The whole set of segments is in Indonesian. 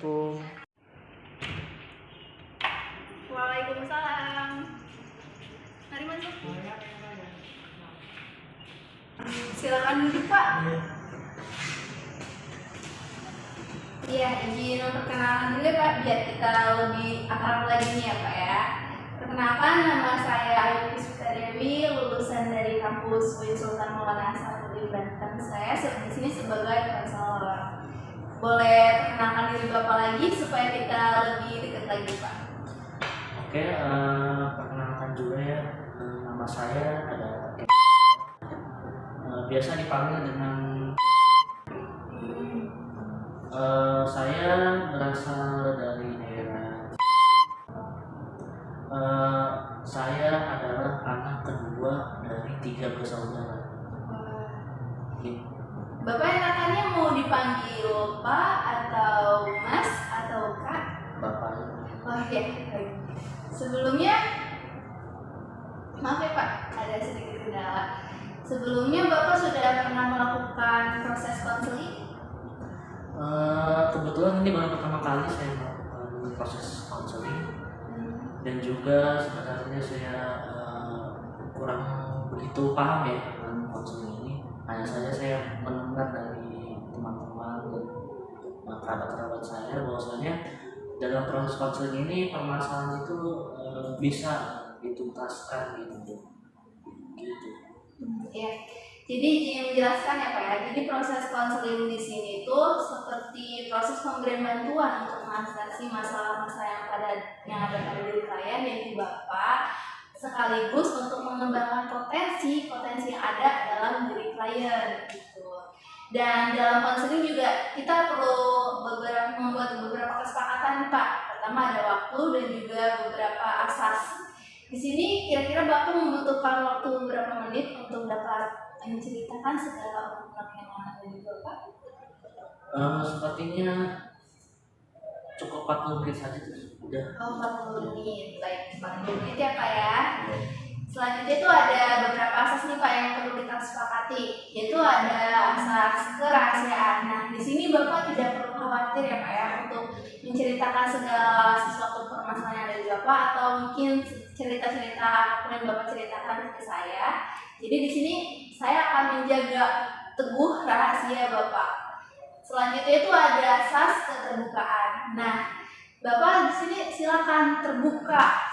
Assalamualaikum. Waalaikumsalam. Mari masuk. Silakan duduk, Pak. Iya, izin perkenalan dulu ya, Pak, biar kita lebih akrab lagi nih ya, Pak ya. Perkenalkan, nama saya Ayu Puspita Dewi, lulusan dari kampus UIN Sultan Maulana Hasanuddin Banten. Saya di sini sebagai konselor. Boleh perkenalkan diri Bapak lagi supaya kita lebih dekat lagi, Pak. Oke, perkenalkan juga ya, nama saya ada biasa dipanggil dengan saya berasal dari daerah. Saya adalah anak kedua dari 3 bersaudara. Bapak enakannya mau dipanggil Pak atau Mas atau Kak? Bapak. Oh iya. Sebelumnya, maaf ya Pak, ada sedikit kendala. Sebelumnya Bapak sudah pernah melakukan proses konseling? Kebetulan ini baru pertama kali saya melakukan proses konseling, dan juga sebenarnya saya kurang begitu paham ya dengan konseling ini. Hanya saja saya mendengar dari teman-teman dan kerabat-kerabat saya bahwasanya dalam proses konseling ini permasalahan itu bisa dituntaskan gitu. Ya. Jadi ingin menjelaskan ya Pak ya. Jadi proses konseling di sini itu seperti proses pemberian bantuan untuk mengatasi masalah-masalah yang ada pada diri klien dan di Bapak, sekaligus untuk mengembangkan potensi yang ada dalam diri klien gitu. Dan dalam konseling juga kita perlu membuat beberapa kesepakatan Pak. Pertama ada waktu dan juga beberapa asas. Di sini kira-kira Bapak membutuhkan waktu berapa menit untuk dapat menceritakan segala unek yang ada di Bapak? Sepertinya cukup 40 menit saja sudah. Oh, 40 menit. Baik, 40 menit ya Pak ya. Selanjutnya itu ada beberapa asas nih Pak yang perlu kita sepakati, yaitu ada asas kerahasiaan. Nah, di sini Bapak tidak perlu khawatir ya Pak ya untuk menceritakan segala sesuatu permasalahan yang ada di Bapak atau mungkin cerita-cerita apapun yang Bapak ceritakan ke saya. Jadi di sini saya akan menjaga teguh rahasia Bapak. Selanjutnya itu ada asas keterbukaan. Nah, Bapak di sini silakan terbuka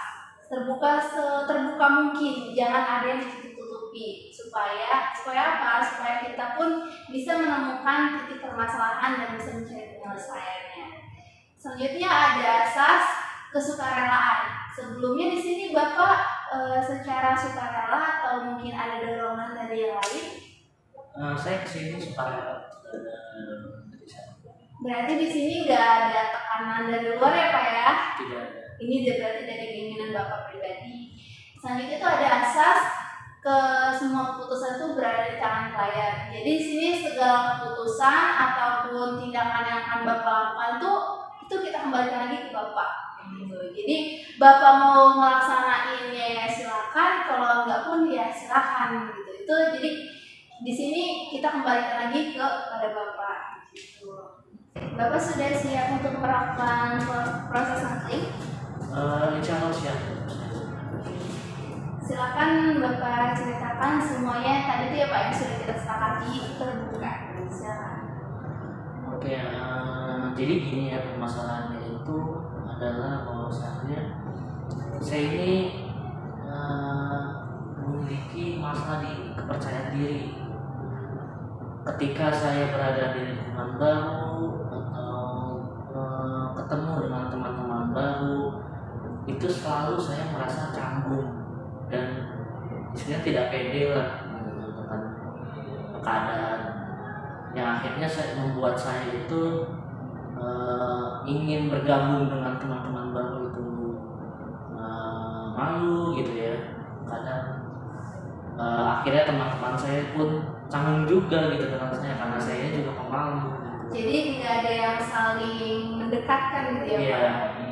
seterbuka mungkin, jangan ada yang ditutupi supaya apa? Supaya kita pun bisa menemukan titik permasalahan dan bisa mencari penyelesaiannya. Selanjutnya ada asas kesukarelaan. Sebelumnya di sini Bapak secara sukarela atau mungkin ada dorongan dari yang lain? Saya kesini sukarela. Berarti di sini nggak ada tekanan dari luar ya Pak ya? Tidak. Ini berarti dari keinginan Bapak pribadi. Selanjutnya itu ada asas semua keputusan itu berada di tangan klien. Jadi di sini segala keputusan ataupun tindakan yang akan Bapak lakukan itu kita kembalikan lagi ke Bapak. Gitu. Jadi Bapak mau melaksanainnya ya silakan, kalau enggak pun ya silakan gitu. Itu jadi di sini kita kembalikan lagi kepada Bapak. Gitu. Bapak sudah siap untuk melakukan proses konseling? Insya Allah siap. Silakan Bapak ceritakan semuanya tadi itu ya Pak yang sudah kita sepakati terbuka. Silakan. Oke, jadi gini ya, permasalahannya itu adalah bahwasanya saya ini memiliki masalah di kepercayaan diri. Ketika saya berada di lingkungan baru atau ketemu dengan teman-teman baru, itu selalu saya merasa canggung dan istilahnya tidak pede lah dengan keadaan yang akhirnya membuat saya itu ingin bergabung dengan teman-teman baru itu malu gitu ya. Kadang akhirnya teman-teman saya pun canggung juga gitu dengan saya karena saya juga pemalu. Jadi tidak ada yang saling mendekatkan gitu ya Iya. Pak?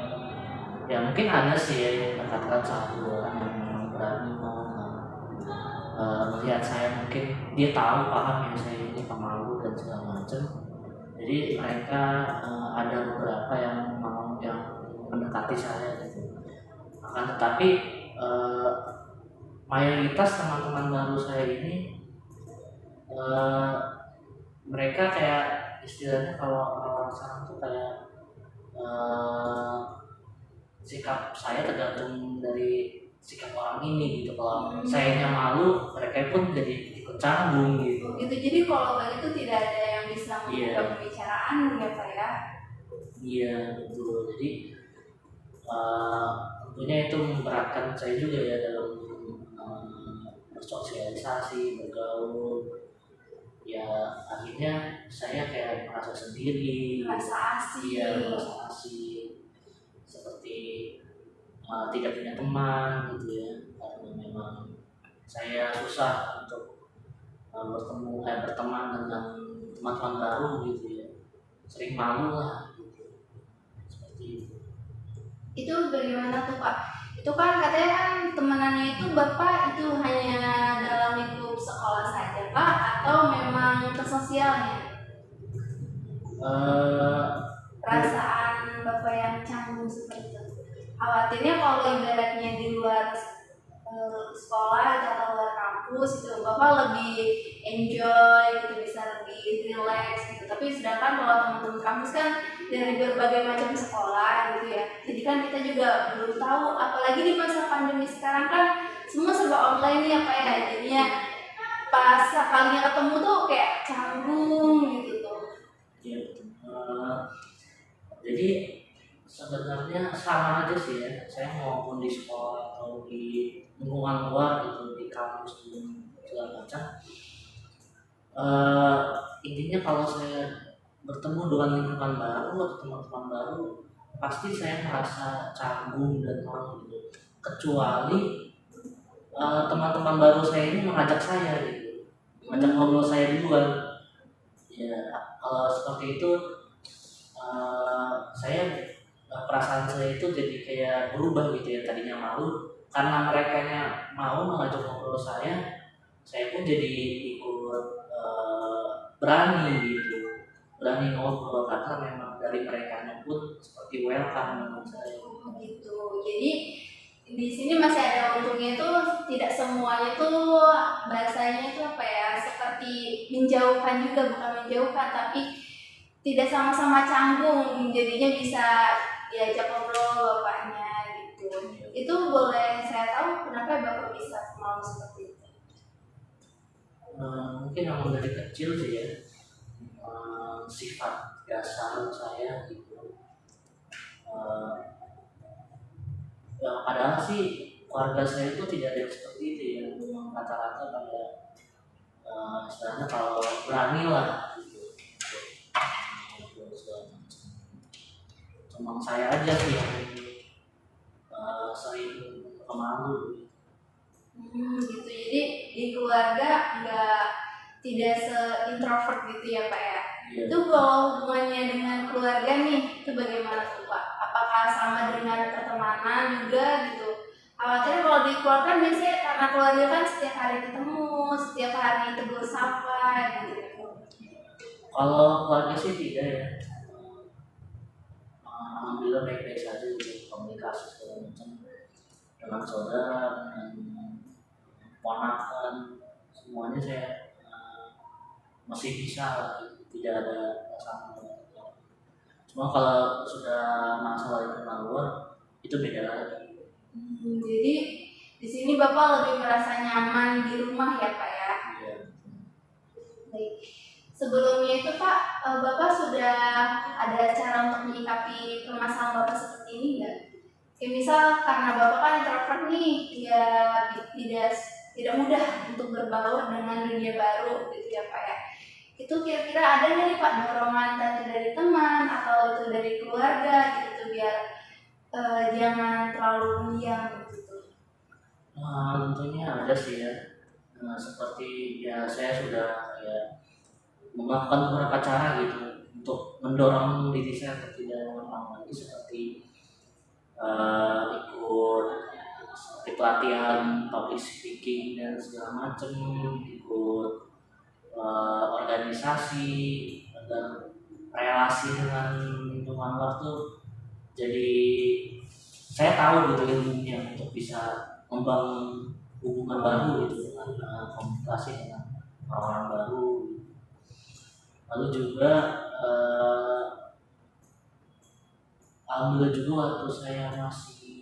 Ya mungkin ada sih ya yang mendekatkan satu orang yang memang berani mau melihat saya, mungkin dia tahu paham ya saya ini pemalu dan segala macam. Jadi mereka ada beberapa yang mau yang mendekati saya gitu. Akan tetapi eh, mayoritas teman-teman baru saya ini eh, mereka kayak istilahnya kalau orang sekarang tuh kayak eh, sikap saya tergantung dari sikap orang ini gitu. Kalau sayanya malu, mereka pun jadi ikut canggung gitu. Gitu. Jadi kalau kayak gitu tidak ada yang bisa membuka Iya. pembicaraan ya Pak ya. Iya betul. Jadi tentunya itu memberatkan saya juga ya dalam bersosialisasi, bergaul. Ya akhirnya saya kayak merasa sendiri, Merasa asing. iya merasa asing, seperti tidak punya teman gitu ya, karena memang saya susah untuk berteman dengan teman-teman baru gitu ya, sering malu lah gitu, seperti itu. Itu bagaimana tuh Pak? Itu kan katanya kan temenannya itu Bapak itu hanya dalam lingkup sekolah saja Pak atau memang ke sosialnya? Perasaan Bapak yang canggung seperti itu. Khawatirnya kalau ibaratnya di luar sekolah atau luar kampus itu Bapak lebih enjoy gitu, bisa lebih relax gitu. Tapi sedangkan kalau teman-teman kampus kan dari berbagai macam sekolah gitu ya. Jadi kan kita juga belum tahu, apalagi di masa pandemi sekarang kan semua serba online ya Pak ya. Jadinya pas kalinya ketemu tuh kayak canggung gitu tuh. Ya, jadi sebenarnya sama aja sih ya, saya maupun di sekolah atau di lingkungan luar gitu, di kampus dan segala macam. Intinya kalau saya bertemu dengan lingkungan baru atau teman-teman baru, pasti saya merasa canggung dan malu gitu. Kecuali teman-teman baru saya ini mengajak saya gitu, mengajak ngobrol saya duluan. Ya kalau seperti itu, saya perasaan saya itu jadi kayak berubah gitu ya, tadinya malu karena mereka mau mengajak ngobrol saya pun jadi ikut berani gitu, berani ngobrol karena memang dari mereka pun seperti welcome menurut saya. Gitu. Jadi di sini masih ada untungnya itu tidak semuanya tuh bahasanya itu apa ya, seperti menjauhkan juga, bukan menjauhkan tapi tidak sama-sama canggung, jadinya bisa diajak ngobrol bapaknya gitu. Itu boleh saya tahu kenapa Bapak bisa mau seperti itu? Mungkin memang dari kecil sih ya, sifat dasar saya gitu. Ya padahal sih keluarga saya itu tidak ada yang seperti itu ya, memang rata-rata pada istilahnya kalau berani lah gitu. Cuma saya aja sih yang sering pemalu. Gitu. Jadi di keluarga tidak se-introvert gitu ya Pak ya. Iya. Itu kalau hubungannya dengan keluarga nih, itu bagaimana tuh Pak? Apakah sama dengan pertemanan juga gitu? Khawatirnya kalau di keluarga kan biasanya karena keluarga kan setiap hari ketemu, setiap hari tegur sapa gitu. Kalau keluarga sih tidak ya. Alhamdulillah baik-baik saja gitu, komunikasi segala macam dengan saudara, dengan ponakan, semuanya saya masih bisa lah, tidak ada masalah. Cuma kalau sudah masalah internal luar itu beda lagi. Jadi di sini Bapak lebih merasa nyaman di rumah ya Pak ya? Iya. Baik. Sebelumnya itu Pak, Bapak sudah ada cara untuk menyikapi permasalahan Bapak seperti ini nggak? Kayak misal karena Bapak kan introvert nih, ya tidak mudah untuk berbaur dengan dunia baru gitu ya Pak ya. Itu kira-kira ada nggak nih Pak dorongan dari teman atau itu dari keluarga gitu biar jangan terlalu diam gitu? Tentunya ada sih ya. Seperti ya saya sudah ya melakukan beberapa cara gitu untuk mendorong diri saya untuk tidak mengulang lagi, seperti ikut seperti pelatihan public speaking dan segala macam, ikut organisasi agar relasi dengan lingkungan luar tuh jadi saya tahu gitu ilmunya untuk bisa membangun hubungan baru gitu dengan komunikasi dengan orang-orang baru. Lalu juga alhamdulillah juga waktu saya masih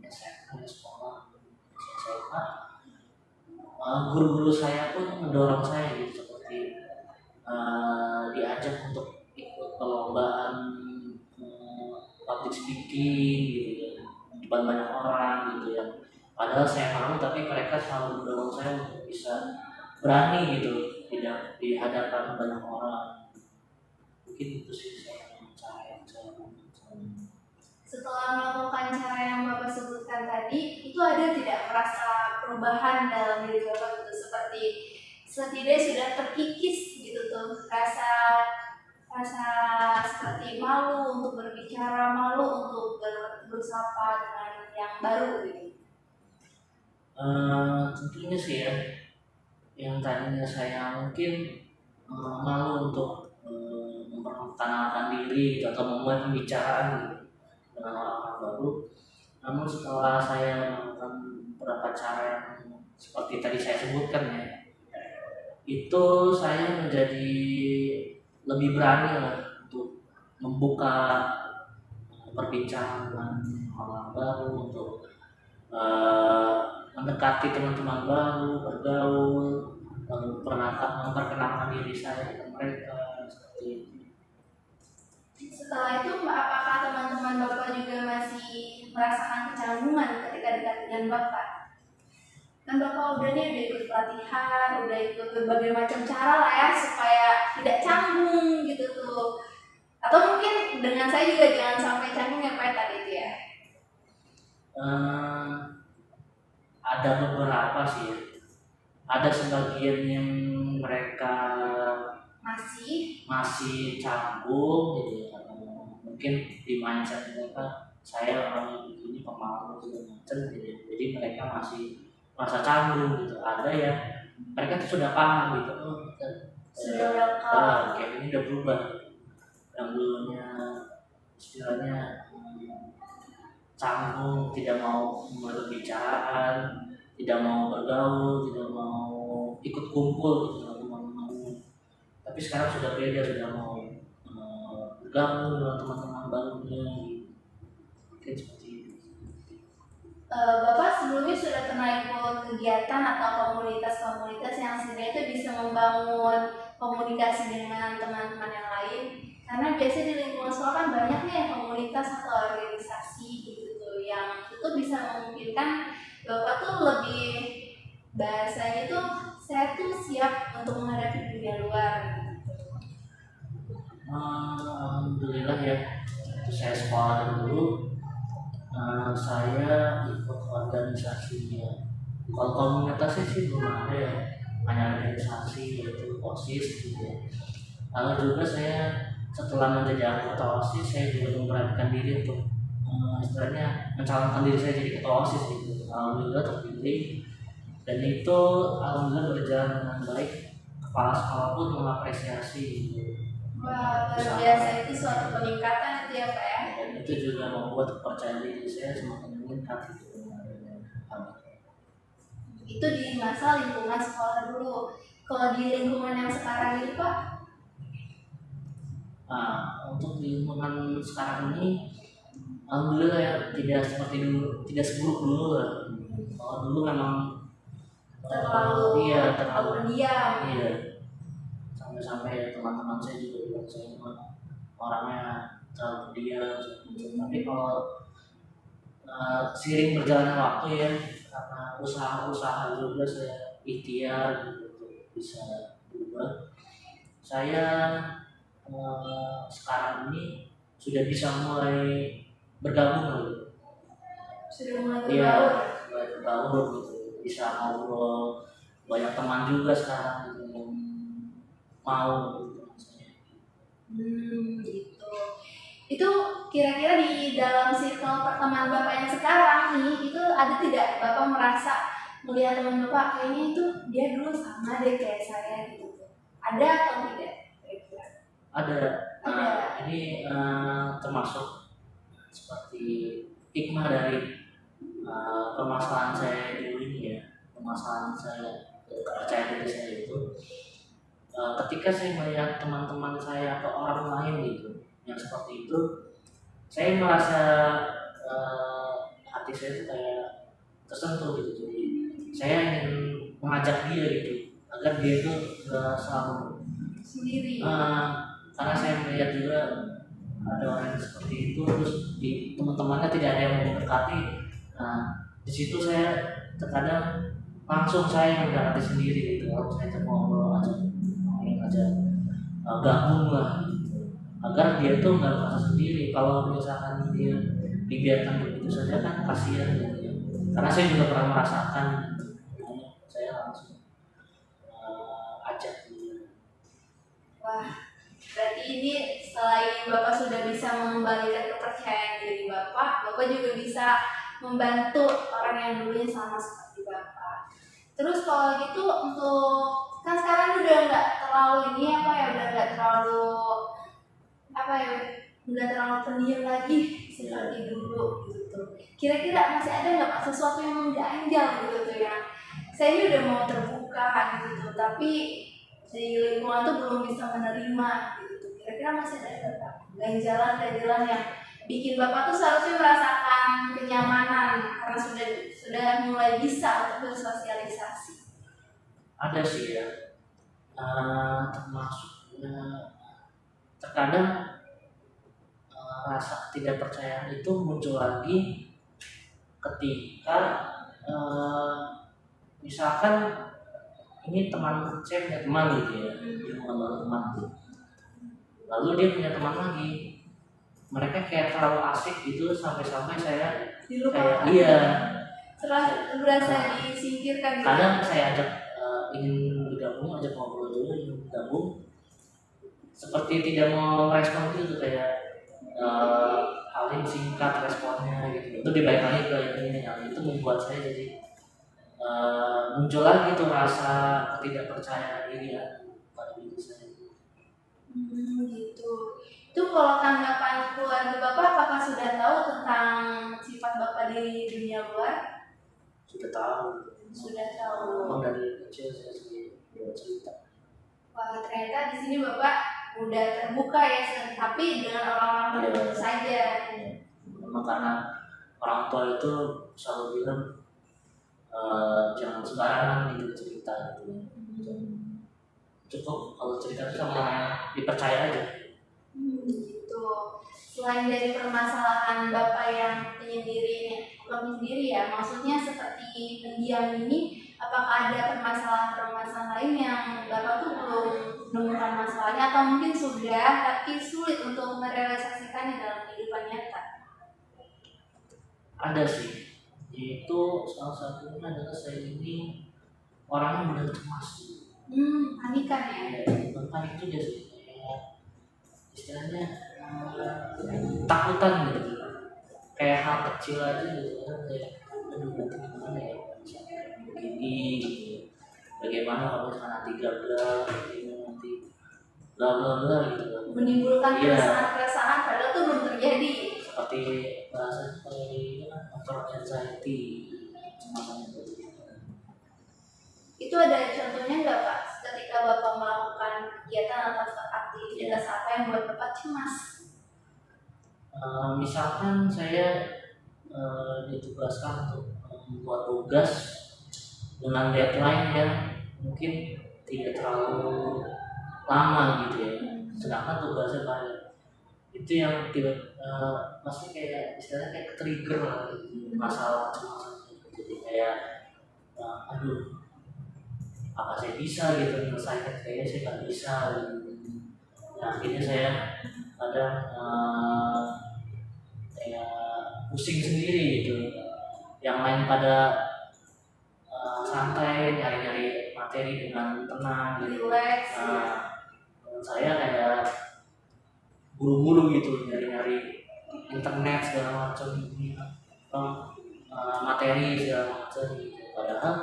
SMA sekolah SMA, guru-guru saya pun mendorong saya gitu seperti diajak untuk ikut perlombaan public speaking gitu ya di depan banyak orang gitu ya. Padahal saya malu tapi mereka selalu mendorong saya untuk bisa berani gitu di hadapan banyak orang. Mungkin itu sih cara yang saya lakukan. Setelah melakukan cara yang Bapak sebutkan tadi, itu ada tidak merasa perubahan dalam diri Bapak gitu, seperti setidaknya sudah terkikis gitu tuh rasa seperti malu untuk berbicara, malu untuk bersapa dengan yang baru gitu. Tentunya sih ya, yang tadinya saya mungkin malu untuk memperkenalkan diri atau memulai pembicaraan gitu dengan orang baru. Namun setelah saya melakukan beberapa cara yang seperti tadi saya sebutkan ya, itu saya menjadi lebih berani lah untuk membuka perbincangan dengan orang baru, untuk mendekati teman-teman baru, bergaul, lalu memperkenalkan diri saya ke mereka seperti itu. Setelah itu, apakah teman-teman Bapak juga masih merasakan kecanggungan ketika dekat dengan Bapak? Kan Bapak udah ikut pelatihan, udah ikut berbagai macam cara lah ya supaya tidak canggung gitu tuh. Atau mungkin dengan saya juga jangan sampai canggung ya Pak tadi itu ya. Ada beberapa sih ya. Ada sebagian yang mereka masih canggung gitu ya. Mungkin di mindset mereka saya orang ini pemalu segala macam gitu. Jadi mereka masih merasa canggung gitu. Ada ya mereka tuh sudah paham gitu. Kayak ini udah berubah. Yang dulunya istilahnya canggung, tidak mau berbicara, tidak mau bergaul, tidak mau ikut kumpul gitu dengan teman-teman. Tapi sekarang sudah beda, sudah mau bergabung dengan teman-teman barunya. Mungkin seperti itu. Bapak sebelumnya sudah pernah ikut kegiatan atau komunitas-komunitas yang sebenarnya itu bisa membangun komunikasi dengan teman-teman yang lain? Karena biasanya di lingkungan sekolah kan banyak nih komunitas atau organisasi gitu tuh yang itu bisa memungkinkan Bapak tuh lebih bahasanya tuh saya tuh siap untuk menghadapi dunia luar gitu. Alhamdulillah ya, itu saya sekolah dulu. Saya ikut organisasinya. Kalau komunitasnya sih belum ada ya, hanya organisasi yaitu OSIS gitu ya. Lalu juga saya setelah menjadi anggota OSIS saya juga memberanikan diri untuk istilahnya mencalonkan diri saya jadi ketua OSIS gitu. Alhamdulillah terpilih dan itu alhamdulillah berjalan dengan baik. Kepala sekolah pun mengapresiasi gitu. Wah, luar biasa, itu suatu peningkatan itu ya Pak ya. Dan itu juga membuat kepercayaan diri saya semakin meningkat gitu. Itu di masa lingkungan sekolah dulu. Kalau di lingkungan yang sekarang ini Pak? Untuk di lingkungan sekarang ini alhamdulillah ya tidak seperti dulu, tidak seburuk dulu lah. Kalau dulu memang terlalu pendiam. Iya. Sampai teman-teman saya juga bilang saya orangnya terlalu pendiam. Tapi kalau seiring berjalannya waktu ya, karena usaha juga saya ikhtiar untuk bisa berubah. Saya sekarang ini sudah bisa mulai bergabung Sudah mulai bergaul gitu, bisa ngobrol, banyak teman juga sekarang gitu yang mau gitu. Gitu. Itu kira-kira di dalam circle pertemanan Bapak yang sekarang nih, itu ada tidak Bapak merasa melihat teman Bapak kayaknya itu dia dulu sama deh kayak saya gitu? Ada atau tidak? Ada. Ada. Ini termasuk seperti hikmah dari permasalahan saya dulu ini ya. Permasalahan saya percaya diri saya itu ketika saya melihat teman-teman saya atau orang lain gitu yang seperti itu, saya merasa hati saya itu kayak tersentuh gitu. Jadi saya ingin mengajak dia gitu agar dia itu nggak selalu Sendiri. karena saya melihat juga ada orang yang seperti itu, terus di teman-temannya tidak ada yang mendekati. Nah, di situ saya terkadang langsung saya mendekati sendiri gitu. Kalau saya ngobrol aja, ingin aja gabung lah gitu. Agar dia tuh nggak merasa sendiri. Kalau misalkan dia dibiarkan begitu saja kan kasihan gitu ya. Karena saya juga pernah merasakan gitu. Makanya saya langsung ajak dia. Wah, berarti ini selain Bapak sudah bisa mengembalikan kepercayaan diri Bapak juga bisa membantu orang yang dulunya sama seperti Bapak. Terus kalau gitu untuk kan sekarang udah nggak terlalu ini apa ya, udah nggak terlalu apa ya, nggak terlalu pendiam lagi seperti dulu gitu. Kira-kira masih ada nggak Pak sesuatu yang mengganjal gitu tuh yang saya ini udah mau terbuka gitu, tapi di lingkungan tuh belum bisa menerima gitu. Kira-kira masih ada nggak Pak ganjalan-ganjalan yang bikin Bapak tuh seharusnya merasakan kenyamanan karena sudah mulai bisa untuk bersosialisasi? Ada sih ya, termasuk terkadang rasa ketidakpercayaan itu muncul lagi ketika misalkan ini teman saya punya teman gitu ya, dia bukan teman gitu. Lalu dia punya teman lagi, mereka kayak terlalu asik gitu sampai-sampai saya Dilupakan. kayak iya berasa disingkirkan gitu. kadang saya ajak ingin bergabung, ajak ngobrol dulu, ingin bergabung, seperti tidak mau respon gitu, kayak paling singkat responnya gitu. Itu dibalik lagi ke ini yang itu membuat saya jadi muncul lagi tuh rasa ketidakpercayaan diri ya pada diri saya. Gitu. Itu kalau tanggapan keluarga Bapak apakah sudah tahu tentang sifat Bapak di dunia luar? Sudah tahu. Sudah tahu. Memang dari kecil saya sendiri cerita. Wah, ternyata di sini Bapak udah terbuka ya, tapi dengan orang-orang tertentu saja. Memang karena orang tua itu selalu bilang jangan sembarangan gitu cerita gitu. Cukup kalau cerita sama orang yang dipercaya aja. Gitu. Selain dari permasalahan Bapak yang menyendiri ya, maksudnya seperti pendiam ini, apakah ada permasalahan-permasalahan lain yang Bapak tuh belum menemukan masalahnya atau mungkin sudah tapi sulit untuk merealisasikannya dalam kehidupan nyata? Ada sih, yaitu salah satunya adalah saya ini orangnya mudah cemas. Panikan ya? Bukan panik juga sih, kayak istilahnya takutan gitu, kayak hal kecil aja gitu kan, kayak aduh nanti gimana ya begini gitu, bagaimana kalau misalkan nanti gagal, nanti bla bla bla gitu kan, menimbulkan keresahan-keresahan padahal itu belum terjadi, seperti bahasa seperti motor anxiety semacam itu. Itu ada contohnya nggak Pak ketika Bapak melakukan kegiatan atau aktivitas apa yang buat Bapak cemas? Misalkan saya ditugaskan untuk membuat tugas dengan deadline yang mungkin tidak terlalu lama gitu ya, sedangkan tugasnya banyak, itu yang maksudnya kayak istilahnya kayak trigger lah masalah kecemasan, jadi kayak aduh apa saya bisa gitu menyelesaikan, kayaknya saya nggak bisa gitu. Nah, akhirnya saya kadang kayak pusing sendiri gitu, yang lain pada santai nyari-nyari materi dengan tenang gitu. Relax. Saya kayak buru-buru gitu nyari-nyari internet segala macam materi segala macam gitu. Padahal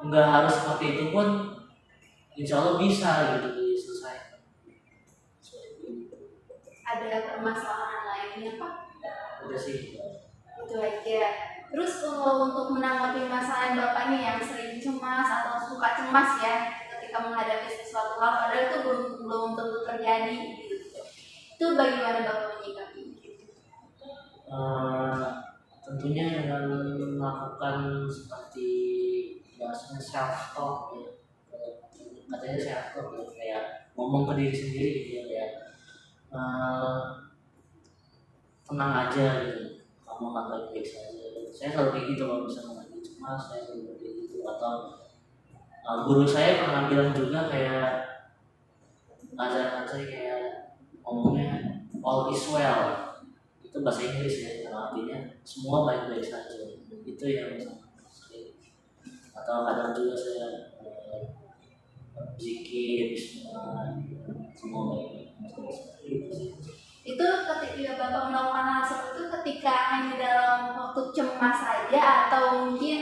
nggak harus seperti itu pun insya Allah bisa gitu diselesaikan. permasalahan lainnya Pak? Udah sih. Itu aja. Terus untuk menanggapi masalah Bapak nih yang sering cemas atau suka cemas ya ketika menghadapi sesuatu hal padahal itu belum tentu terjadi gitu. Itu bagaimana Bapak menyikapi? Tentunya dengan melakukan seperti bahasanya self talk ya, katanya self talk ya, kayak ngomong ke diri sendiri gitu ya, kayak tenang aja gitu, kamu akan baik-baik saja. Saya selalu kayak gitu kalau misalnya lagi cemas, saya selalu kayak gitu. Atau guru saya pernah bilang juga kayak ngajarin saya kayak ngomongnya all is well, itu bahasa Inggris ya, artinya semua baik-baik saja. Itu yang saya. Atau kadang juga saya zikir semua baik-baik seperti itu sih. Itu ketika Bapak melakukan hal seperti itu ketika hanya dalam waktu cemas saja atau mungkin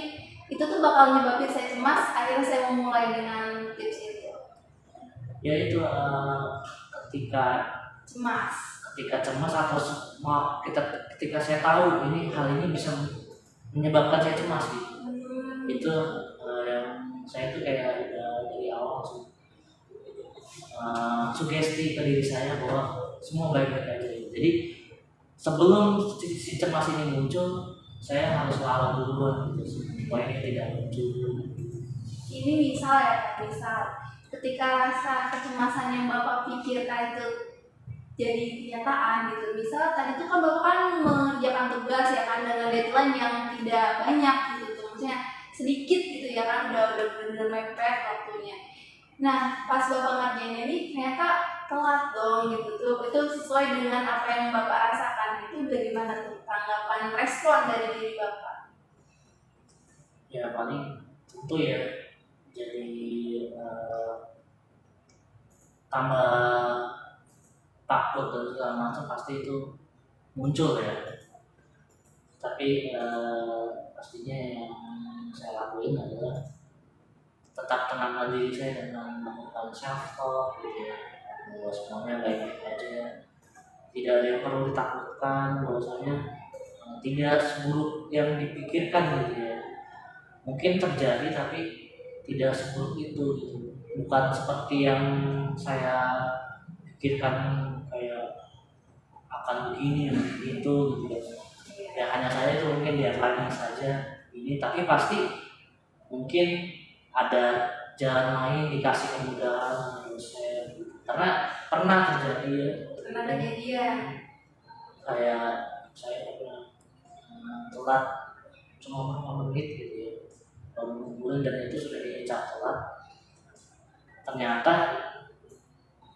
itu tuh bakal nyebabin saya cemas akhirnya saya memulai dengan tips itu? Ya itu ketika cemas atau ketika saya tahu ini hal ini bisa menyebabkan saya cemas gitu. Itu yang saya tuh kayak dari awal langsung sugesti ke diri saya bahwa semua baik-baik aja. Jadi sebelum si cemas ini muncul, saya harus lawan duluan gitu supaya ini tidak muncul. Ini misal ketika rasa kecemasan yang Bapak pikirkan itu jadi kenyataan gitu. Misal tadi itu kan Bapak kan mengerjakan tugas ya kan dengan deadline yang tidak banyak gitu, maksudnya sedikit gitu ya kan, udah benar-benar mepet waktunya. Nah pas Bapak ngerjain ini ternyata telat dong gitu tuh, itu sesuai dengan apa yang Bapak rasakan. Itu bagaimana tuh tanggapan respon dari diri Bapak? Ya paling tentu ya jadi tambah takut dan segala macam pasti itu muncul ya. Tapi pastinya yang saya lakuin adalah tetap tenangkan diri saya dengan melakukan self talk gitu ya, bahwa semuanya baik-baik aja, tidak ada yang perlu ditakutkan, bahwasanya tidak seburuk yang dipikirkan gitu ya. Mungkin terjadi tapi tidak seburuk itu gitu. Bukan seperti yang saya pikirkan kayak akan begini begitu gitu ya. Ya hanya saya itu mungkin lihat lagi saja ini, tapi pasti mungkin ada jalan lain, dikasih kemudahan harusnya gitu. Karena pernah terjadi ya. Kayak saya pernah telat cuma beberapa menit gitu ya, bulan dan itu sudah dicap telat. Ternyata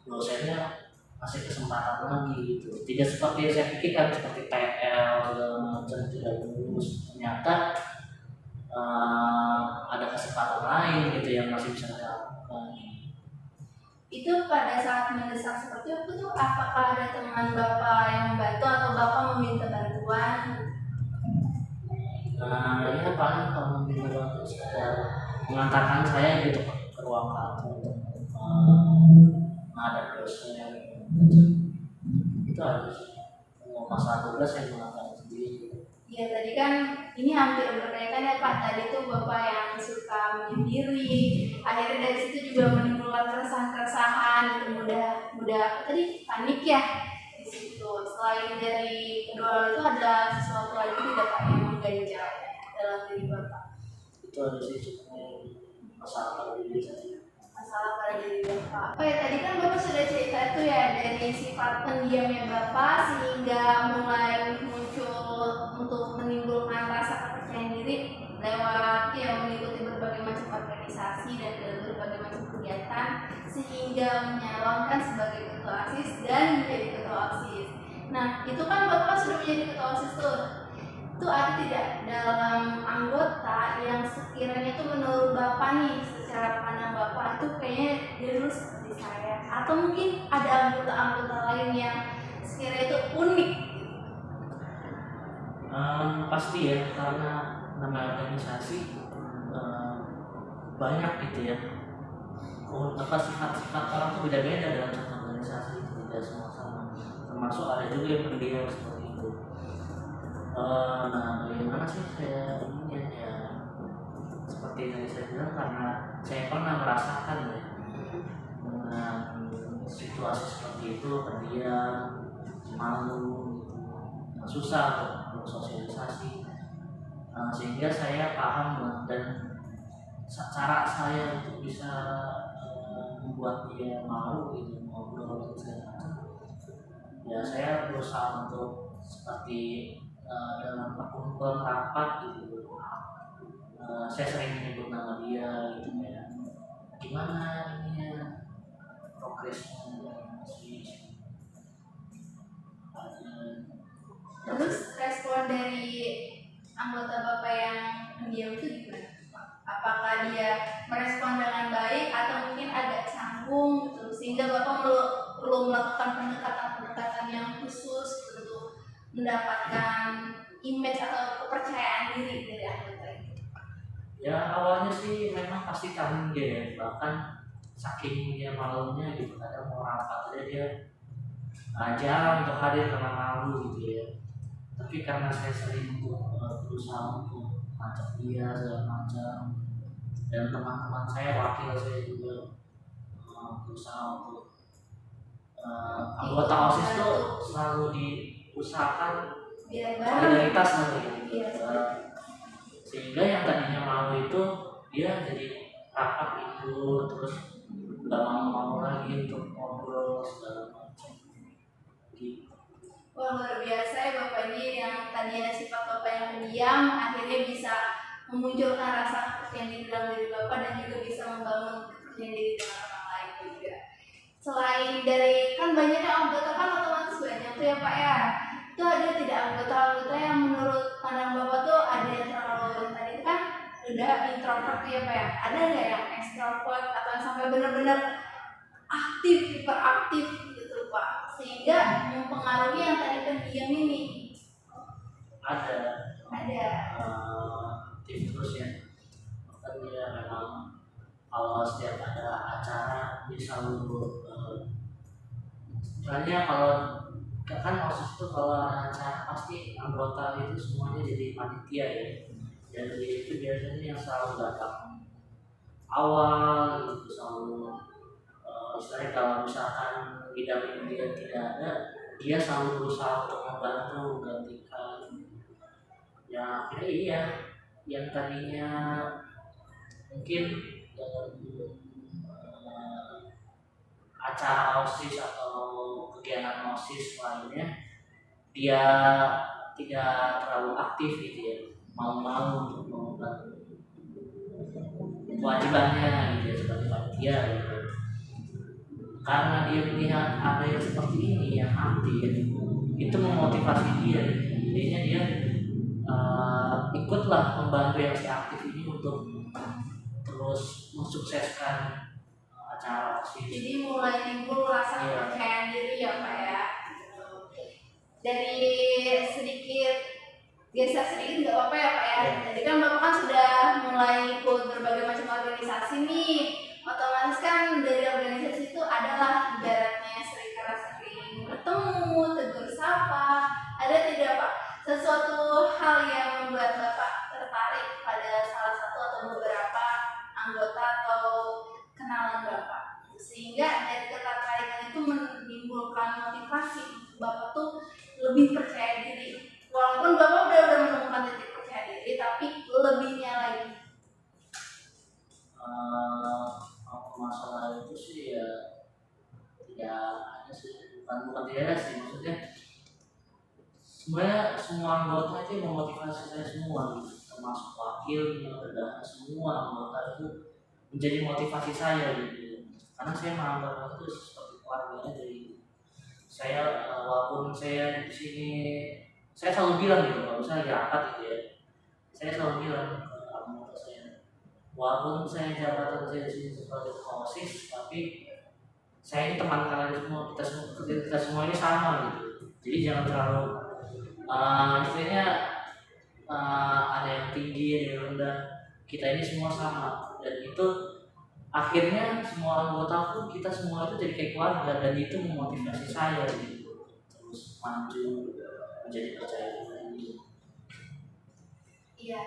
dosennya kasih kesempatan lagi gitu, tidak seperti yang saya pikirkan seperti TL segala macam tidak lulus. Ternyata ada kesempatan lain gitu yang masih bisa saya lakukan. Itu pada saat mendesak seperti itu tuh apakah ada teman Bapak yang membantu atau Bapak meminta bantuan? Ya paling kalau meminta bantuan sekedar mengantarkan saya gitu ke ruang tamu untuk menghadap dosen. Itu aja sih. Mau masalah tugas saya mengantarkan sendiri. Ya tadi kan ini hampir berkaitan ya Pak. Tadi tuh Bapak yang suka menyendiri, akhirnya dari situ juga menimbulkan keresahan-keresahan gitu, mudah tadi panik ya di situ. Selain dari kedua hal itu ada sesuatu lagi tidak Pak yang mengganjal dalam diri Bapak? Itu ada sih cuma masalah pada diri saya. Masalah pada diri Bapak. Oh ya tadi kan Bapak sudah cerita itu ya dari sifat pendiamnya Bapak sehingga mulai muncul untuk menimbulkan rasa kepercayaan diri lewat ya mengikuti berbagai macam organisasi dan berbagai macam kegiatan sehingga menyalonkan sebagai ketua OSIS dan menjadi ketua OSIS. Nah itu kan Bapak sudah menjadi ketua OSIS tuh. Itu ada tidak dalam anggota yang sekiranya itu menurut Bapak nih secara pandang Bapak itu kayaknya dia dulu seperti saya, atau mungkin ada anggota-anggota lain yang sekiranya itu unik? Pasti ya, karena nama organisasi banyak gitu ya. Sifat-sifat orang tuh beda-beda dalam satu organisasi, tidak semua sama. termasuk ada juga yang pendiam seperti itu. Nah, bagaimana sih saya ininya ya, seperti yang saya bilang, karena saya pernah merasakan ya dengan situasi seperti itu, pendiam, malu, susah untuk sosialisasi. Sehingga saya paham dan cara saya untuk bisa membuat dia malu gitu, ngobrol dan segala macam, ya saya berusaha untuk seperti dalam perkumpulan rapat gitu, saya sering menyebut nama dia gitu ya, gimana ininya progresnya masih Terus respon dari anggota Bapak yang pendiam itu gimana? Apakah dia merespon dengan baik atau mungkin agak canggung gitu, sehingga Bapak perlu melakukan pendekatan-pendekatan yang khusus untuk mendapatkan image atau kepercayaan diri dari anggota itu? ya awalnya sih memang pasti canggung dia, bahkan saking dia malunya gitu, kadang mau rapat aja dia jarang untuk hadir karena malu gitu ya. Tapi karena saya sering untuk berusaha untuk ngajak dia segala macam, dan teman-teman saya, wakil saya juga berusaha untuk anggota OSIS itu selalu diusahakan solidaritas nanti gitu. Sehingga yang tadinya malu itu dia jadi rapat ikut, terus nggak mau lagi untuk ngobrol segala macam gitu. Wah, luar biasa ya Bapak ini, yang tadinya sifat Bapak yang pendiam akhirnya bisa memunculkan rasa kepercayaan diri dalam diri Bapak dan juga bisa membangun kepercayaan diri dengan orang lain juga. Selain dari, kan banyaknya anggota kan otomatis banyak tuh ya Pak ya, itu ada tidak anggota-anggota yang menurut pandang Bapak tuh ada yang terlalu, tadi itu kan udah introvert tuh ya Pak ya, ada nggak yang extrovert atau yang sampai benar-benar aktif, hiperaktif gitu Pak, sehingga mempengaruhi yang tadi pendiam ini? Ada Ada. aktif terus ya, bahkan dia memang awal setiap ada acara dia selalu misalnya kalau kan OSIS itu kalau ada acara pasti anggota itu semuanya jadi panitia ya, dan dia itu biasanya yang selalu datang awal gitu, selalu istilahnya kalau misalkan bidang dia tidak ada, dia selalu berusaha untuk membantu menggantikan. Ya akhirnya iya, yang tadinya mungkin acara OSIS atau kegiatan OSIS lainnya dia tidak terlalu aktif gitu ya, mau untuk membantu kewajibannya gitu ya, sebagai panitia gitu. Karena dia melihat ada yang seperti ini yang aktif, itu memotivasi dia, jadinya dia ikutlah membantu yang si aktif ini untuk terus mensukseskan acara OSIS. Jadi mulai timbul rasa kepercayaan diri ya Pak ya. Dari sedikit geser sedikit nggak apa-apa ya Pak ya. Jadi kan Bapak kan sudah mulai ikut berbagai macam organisasi nih. Otomatis kan dari organisasi itu adalah ibaratnya sering bertemu, tegur sapa. Ada tidak Pak sesuatu hal yang membuat Bapak tertarik pada salah satu atau beberapa anggota atau kenalan Bapak, sehingga dari ketertarikan itu menimbulkan motivasi Bapak tuh lebih percaya diri, walaupun Bapak udah menemukan titik percaya diri, tapi lebihnya lagi? Masalah itu sih ya tidak ada sih, bukan tidak ada sih, maksudnya sebenarnya semua anggota itu memotivasi saya semua gitu, termasuk wakilnya, berdasar semua anggota itu menjadi motivasi saya gitu. Karena saya menganggap itu seperti keluarga dari saya, walaupun saya di sini, saya selalu bilang gitu, kalau misalnya di rapat gitu ya, saya selalu bilang ke anggota saya, walaupun saya jabatan saya di sini sebagai OSIS, tapi saya ini teman kalian semua, kita semua ini sama gitu. Jadi jangan terlalu istilahnya ada yang tinggi, ada yang rendah, kita ini semua sama, dan itu akhirnya semua anggota pun kita semua itu jadi kayak keluarga, dan itu memotivasi saya gitu terus maju menjadi percaya diri. Iya,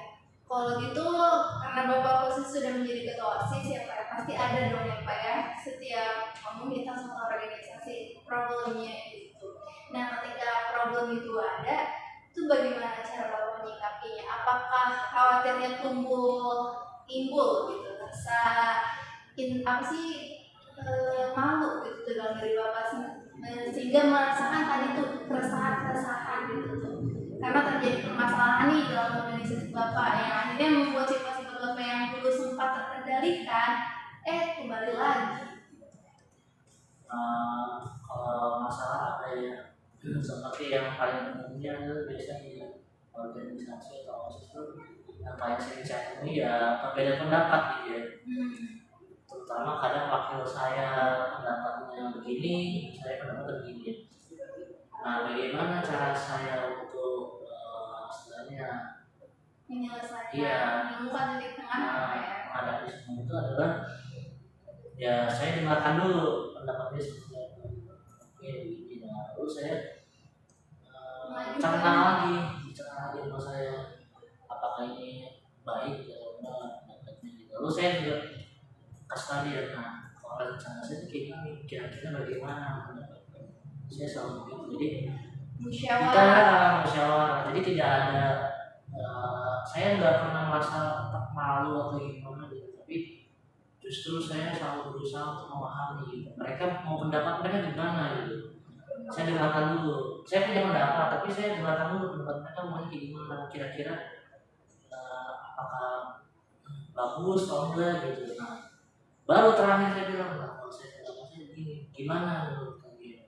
kalau gitu karena Bapak posisi sudah menjadi ketua OSIS ya Pak, pasti ada dong ya Pak ya, setiap komunitas atau organisasi problemnya itu. Nah ketika problem itu ada, itu bagaimana cara Bapak menyikapinya? Apakah khawatirnya timbul gitu, rasa apa sih malu gitu dalam diri Bapak sehingga merasakan tadi tuh keresahan-keresahan gitu tuh karena terjadi permasalahan nih dalam organisasi Bapak yang akhirnya membuat sifat-sifat Bapak yang dulu sempat terkendalikan kembali lagi. Kalau masalah ada ya seperti yang paling umumnya biasanya di organisasi atau OSIS itu yang paling sering saya temui ya berbeda pendapat gitu ya. Terutama kadang wakil saya pendapatnya begini, saya pendapatnya begini. Nah, bagaimana cara saya untuk istilahnya menyelesaikan menemukan titik tengah apa ya? Menghadapi semua itu adalah ya saya dengarkan dulu pendapatnya seperti apa. Oke, begini. Nah, lalu saya bicara lagi sama saya apakah ini baik atau enggak pendapatnya gitu. Lalu saya juga kasih tahu dia, nah kalau rencana saya itu kayak gini, kira-kira bagaimana pendapatnya. Saya selalu begitu. Jadi kita musyawarah. Jadi tidak ada saya nggak pernah merasa malu atau gimana gitu. Tapi justru saya selalu berusaha untuk memahami gitu. Mereka mau pendapat mereka gimana gitu. Saya dengarkan dulu. Saya punya pendapat, tapi saya dengarkan dulu pendapat mereka mau kayak gimana. Kira-kira apakah bagus atau enggak gitu. Nah, baru terakhir saya bilang, kalau saya begini, gimana menurut kalian?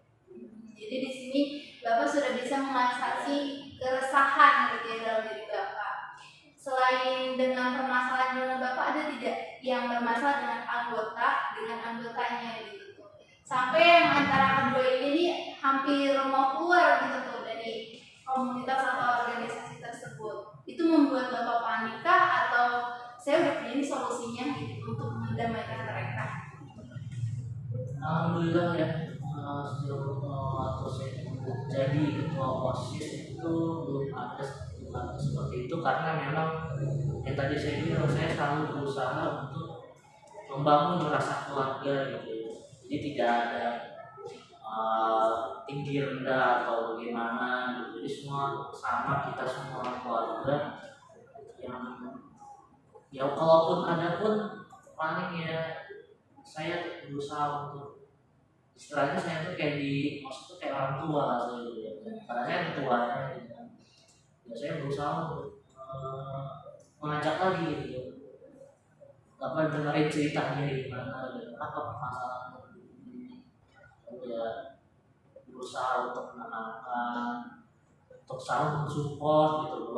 Jadi di sini Bapak sudah bisa mengatasi keresahan gitu ya dalam diri Bapak. Selain dengan permasalahan dengan Bapak, ada tidak yang bermasalah dengan anggotanya gitu tuh. Sampai yang antara kedua ini hampir mau keluar gitu tuh dari komunitas atau organisasi tersebut. Itu membuat Bapak panik kah atau saya udah punya ini solusinya gitu untuk mendamaikan mereka? Alhamdulillah ya, sejauh waktu saya jadi ketua OSIS itu belum ada seperti itu karena memang yang tadi saya bilang saya selalu berusaha untuk membangun rasa keluarga gitu. Jadi tidak ada tinggi rendah atau bagaimana gitu. Jadi semua sama, kita semua keluarga yang ya kalaupun ada pun paling ya saya berusaha untuk istilahnya saya tuh kayak maksudnya kayak orang tua saya gitu. Karena saya ketuanya gitu kan. Ya saya berusaha untuk mengajak lagi gitu. Apa dengerin ceritanya gimana gitu. Apa permasalahan ini. Ya berusaha untuk menenangkan, untuk selalu mensupport gitu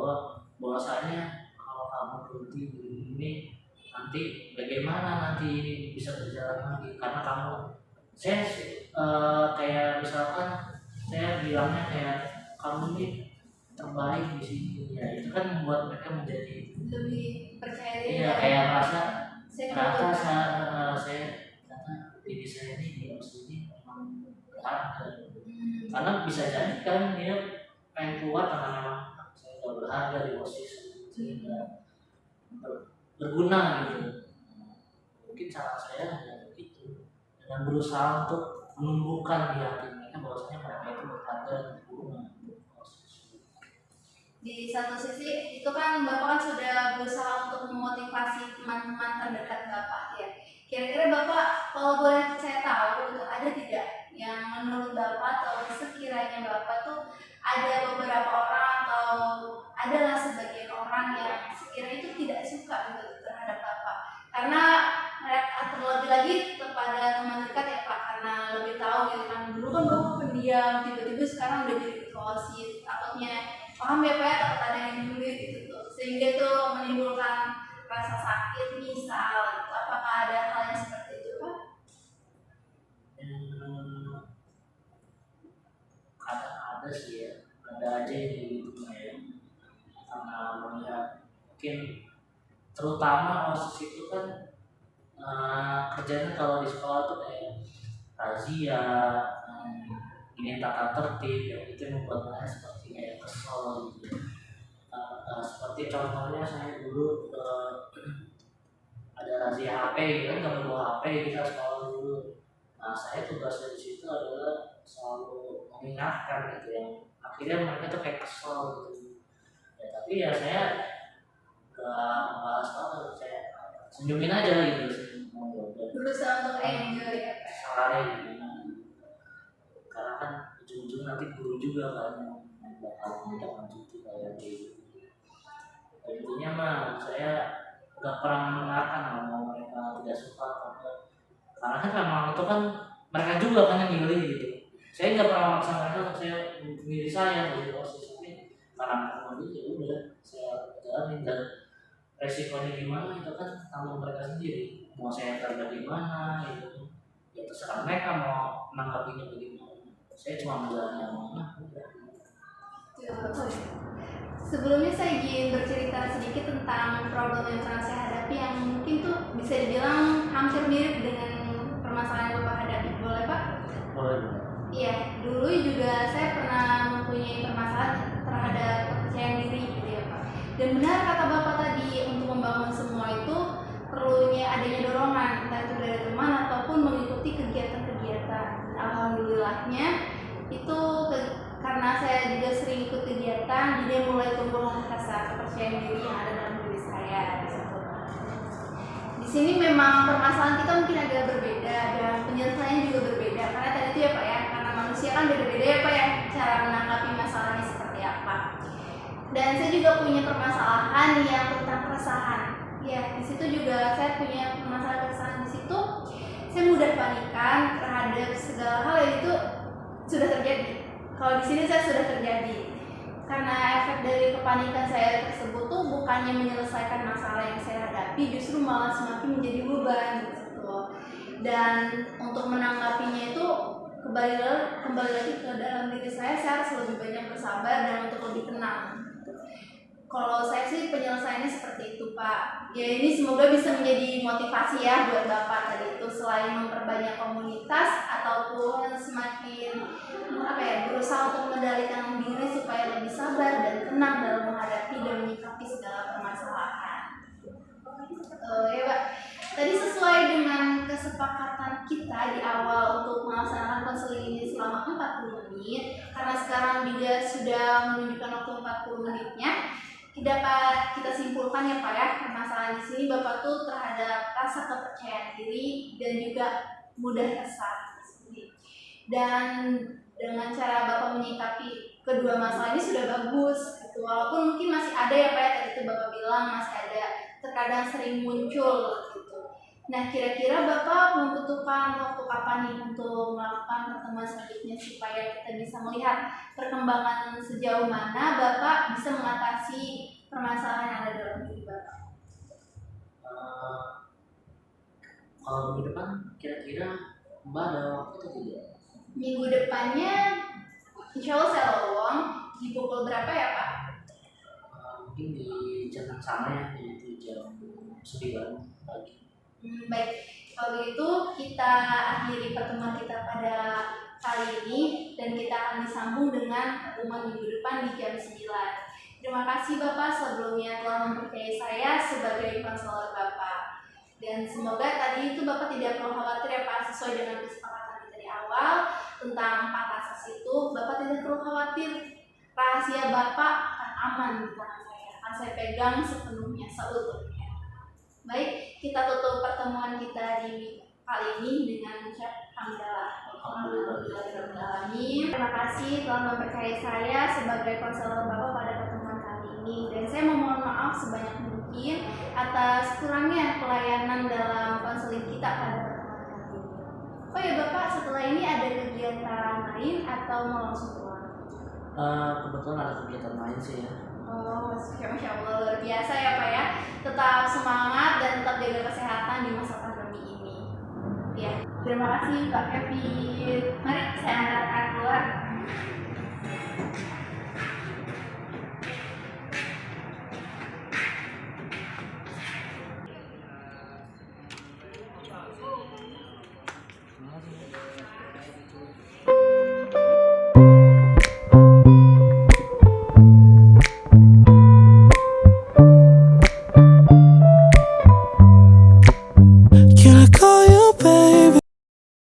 bahwasanya kalau kamu berhenti ini nanti bagaimana nanti ini bisa berjalan lagi karena kamu saya kayak misalkan saya bilangnya kayak kamu ini terbaik di sini ya itu kan membuat mereka menjadi lebih percaya diri. Iya kayak merasa ternyata saya karena diri saya ini di sini memang berharga karena bisa jadi kan dia pengen keluar karena memang saya nggak berharga di posisi sehingga berguna gitu. Mungkin cara saya hanya begitu dengan berusaha untuk menumbuhkan di hati mereka bahwasanya mereka itu berharga dan berguna. Di satu sisi itu kan Bapak kan sudah berusaha untuk memotivasi teman-teman terdekat Bapak ya. Kira-kira Bapak kalau boleh saya tahu itu ada tidak yang menurut Bapak atau sekiranya Bapak tuh ada beberapa orang atau adalah sebagian orang yang sekiranya itu tidak suka gitu terhadap Bapak karena terlebih lagi kepada teman dekat ya Pak karena lebih tahu gitu kan dulu kan Bapak pendiam tiba-tiba sekarang udah jadi ketua OSIS takutnya paham ya Pak ya takut ada yang julid gitu tuh sehingga tuh menimbulkan rasa sakit misal gitu. Apakah ada hal yang seperti itu Pak? Kadang ada sih ya ada aja yang gitu ya karena melihat mungkin terutama OSIS itu kan kerjanya kalau di sekolah tuh kayak razia ingin tata tertib, ya itu yang membuat saya seperti kayak kesel gitu. Seperti contohnya saya dulu ada razia HP gitu kan, nggak bawa HP kita sekolah dulu. Nah saya tugasnya di situ adalah selalu mengingatkan gitu, yang akhirnya mereka tuh kayak kesel gitu. Ya tapi ya saya gak membahas banget, saya senyumin aja gitu. Berusaha untuk enjoy ya Pak. Salahnya gimana? Karena kan ujung-ujung nanti guru juga kan yang bakal menindaklanjuti kayak gitu. Intinya mah saya nggak pernah mendengarkan kalau mereka tidak suka atau enggak. Karena kan memang itu kan mereka juga kan yang milih gitu. Saya nggak pernah memaksa mereka untuk saya milih saya gitu. Tapi karena mereka milih ya udah saya jalanin, dan resikonya gimana itu kan tanggung mereka sendiri. Mau saya kerja di mana gitu, ya terserah mereka mau menanggapinya bagaimana. Saya cuma menjalani yang mana udah. Sebelumnya saya ingin bercerita sedikit tentang problem yang pernah saya hadapi yang mungkin tuh bisa dibilang hampir mirip dengan permasalahan yang Bapak hadapi. Boleh Pak? Boleh. Iya, dulu juga saya pernah mempunyai permasalahan terhadap kepercayaan diri gitu ya Pak. Dan benar kata Bapak tadi, untuk membangun semua itu perlunya adanya dorongan, entah itu dari teman ataupun mengikuti kegiatan-kegiatan. Alhamdulillahnya itu karena saya juga sering ikut kegiatan, jadi mulai tumbuh rasa kepercayaan diri yang ada dalam diri saya di situ. Di sini memang permasalahan kita mungkin agak berbeda dan penyelesaiannya juga berbeda, karena tadi itu ya Pak ya, karena manusia kan beda-beda ya Pak ya cara menanggapi masalahnya seperti apa. Dan saya juga punya permasalahan yang tentang keresahan. Ya, di situ juga saya punya masalah keresahan. Di situ saya mudah panikan terhadap segala hal yang itu sudah terjadi. Kalau di sini saya sudah terjadi, karena efek dari kepanikan saya tersebut tuh bukannya menyelesaikan masalah yang saya hadapi, justru malah semakin menjadi beban gitu. Dan untuk menanggapinya itu kembali lagi ke dalam diri saya harus lebih banyak bersabar dan untuk lebih tenang. Kalau saya sih penyelesaiannya seperti itu Pak. Ya ini semoga bisa menjadi motivasi ya buat Bapak tadi itu, selain memperbanyak komunitas ataupun semakin berusaha untuk mengendalikan diri supaya lebih sabar dan tenang dalam menghadapi dan menyikapi segala permasalahan. Ya Pak, tadi sesuai dengan kesepakatan kita di awal untuk melaksanakan konseling ini selama 40 menit, karena sekarang juga sudah menunjukkan waktu 40 menitnya, dapat kita simpulkan ya Pak ya, permasalahan di sini Bapak tuh terhadap rasa kepercayaan diri dan juga mudah resah. Dan dengan cara Bapak menyikapi kedua masalah ini sudah bagus gitu. Walaupun mungkin masih ada ya Pak ya, tadi itu Bapak bilang masih ada, terkadang sering muncul gitu. Nah kira-kira Bapak membutuhkan waktu kapan nih untuk melakukan pertemuan selanjutnya supaya kita bisa melihat perkembangan sejauh mana Bapak bisa mengatasi permasalahan yang ada dalam diri Bapak? Kalau minggu depan kira-kira Mbak ada waktu atau tidak? Minggu depannya insya Allah saya lowong. Di pukul berapa ya Pak? Mungkin di jam yang sama ya, yaitu jam 9 pagi. Baik, kalau begitu kita akhiri pertemuan kita pada kali ini dan kita akan disambung dengan pertemuan minggu depan di jam 9. Terima kasih Bapak sebelumnya telah mempercayai saya sebagai konselor Bapak. Dan semoga tadi itu Bapak tidak perlu khawatir ya Pak, sesuai dengan kesepakatan kita di awal tentang 4 asas itu, Bapak tidak perlu khawatir. Rahasia Bapak akan aman di tangan saya, akan saya pegang sepenuhnya, seutuhnya. Baik, kita tutup pertemuan kita di kali ini dengan ucap hamdalah. Alhamdulillahirrahmanirrahim. Terima kasih telah mempercayai saya sebagai konselor Bapak pada pertemuan kali ini, dan saya memohon maaf sebanyak mungkin atas kurangnya pelayanan dalam konseling kita pada pertemuan kali ini. Oh ya Bapak, setelah ini ada kegiatan lain atau mau langsung pulang? Kebetulan ada kegiatan lain sih ya. Oh, Masya Allah, luar biasa ya Pak ya. Tetap semangat dan tetap jaga kesehatan di masa pandemi ini. Ya, terima kasih Pak Kevin.